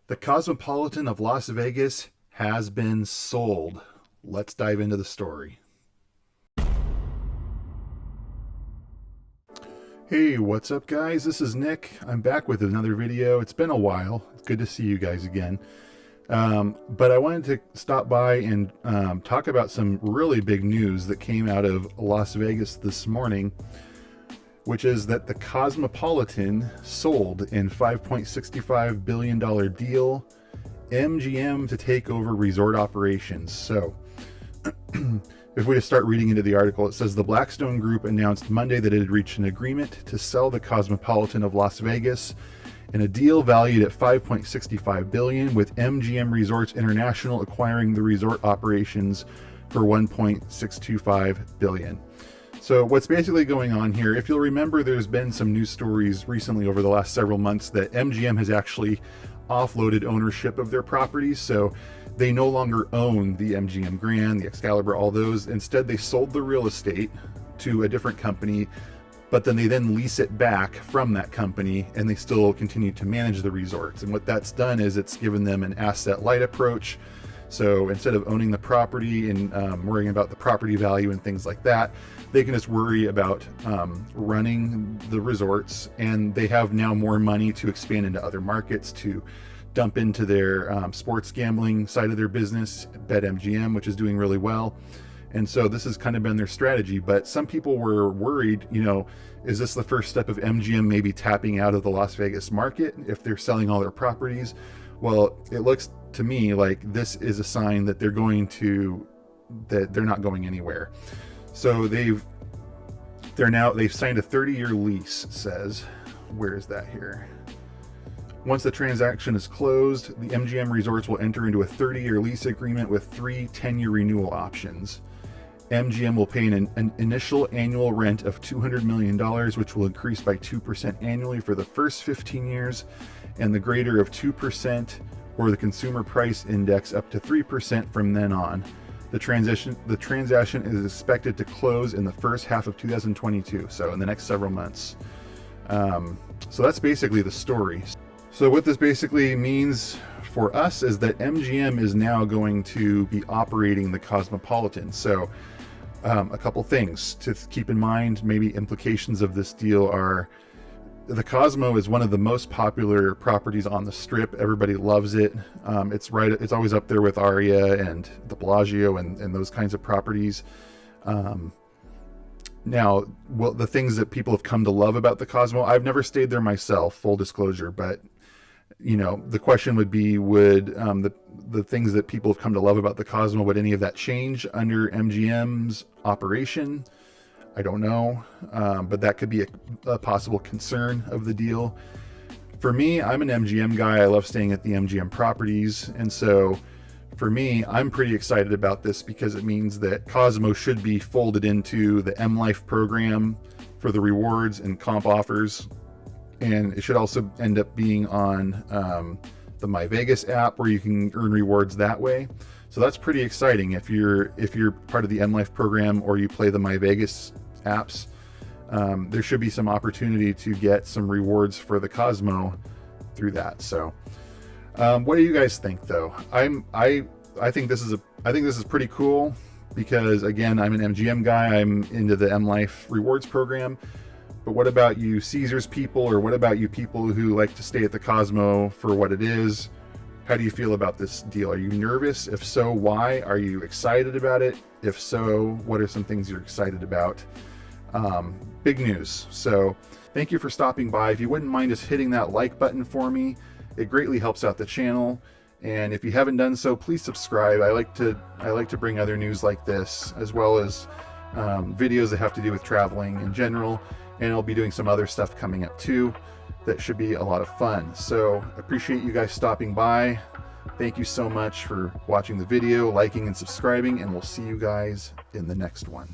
The Cosmopolitan of Las Vegas has been sold. Let's dive into the story. Hey, what's up guys? This is Nick. I'm back with another video. It's been a while. It's good to see you guys again. But I wanted to stop by and talk about some really big news that came out of Las Vegas this morning, which is that the Cosmopolitan sold in $5.65 billion deal, MGM to take over resort operations. So if we just start reading into the article, it says the Blackstone Group announced Monday that it had reached an agreement to sell the Cosmopolitan of Las Vegas in a deal valued at $5.65 billion, with MGM Resorts International acquiring the resort operations for $1.625 billion. So what's basically going on here, if you'll remember, there's been some news stories recently over the last several months that MGM has actually offloaded ownership of their properties. So they no longer own the MGM Grand, the Excalibur, all those. Instead, they sold the real estate to a different company, but then they lease it back from that company, and they still continue to manage the resorts. And what that's done is it's given them an asset light approach. So instead of owning the property and worrying about the property value and things like that, they can just worry about running the resorts, and they have now more money to expand into other markets, to dump into their sports gambling side of their business, BetMGM, which is doing really well. And so this has kind of been their strategy. But some people were worried, is this the first step of MGM maybe tapping out of the Las Vegas market if they're selling all their properties? Well, it looks to me like this is a sign that they're not going anywhere. So they've signed a 30-year lease, it says. Where is that here? Once the transaction is closed, the MGM Resorts will enter into a 30-year lease agreement with 3 10-year renewal options. MGM will pay an initial annual rent of $200 million, which will increase by 2% annually for the first 15 years, and the greater of 2% or the consumer price index up to 3% from then on. The transaction is expected to close in the first half of 2022, so in the next several months. So that's basically the story. So what this basically means for us is that MGM is now going to be operating the Cosmopolitan. So a couple things to keep in mind, maybe implications of this deal are, the Cosmo is one of the most popular properties on the Strip. Everybody loves it. It's always up there with Aria and the Bellagio and those kinds of properties. Now, well, the things that people have come to love about the Cosmo, I've never stayed there myself, full disclosure, but the question would be, would the things that people have come to love about the Cosmo, would any of that change under MGM's operation? I don't know, but that could be a possible concern of the deal. For me, I'm an MGM guy. I love staying at the MGM properties, and so for me, I'm pretty excited about this because it means that Cosmo should be folded into the M Life program for the rewards and comp offers, and it should also end up being on the My Vegas app, where you can earn rewards that way. So that's pretty exciting if you're part of the M Life program or you play the My Vegas apps. There should be some opportunity to get some rewards for the Cosmo through that. So what do you guys think, though? I think this is pretty cool because, again, I'm an MGM guy. I'm into the M Life rewards program. But what about you Caesars people, or what about you people who like to stay at the Cosmo for what it is? How do you feel about this deal? Are you nervous? If so, why? Are you excited about it? If so, what are some things you're excited about? Big news. So thank you for stopping by. If you wouldn't mind just hitting that like button for me, it greatly helps out the channel. And if you haven't done so, please subscribe. I like to bring other news like this, as well as videos that have to do with traveling in general. And I'll be doing some other stuff coming up too that should be a lot of fun. So appreciate you guys stopping by. Thank you so much for watching the video, liking and subscribing, and we'll see you guys in the next one.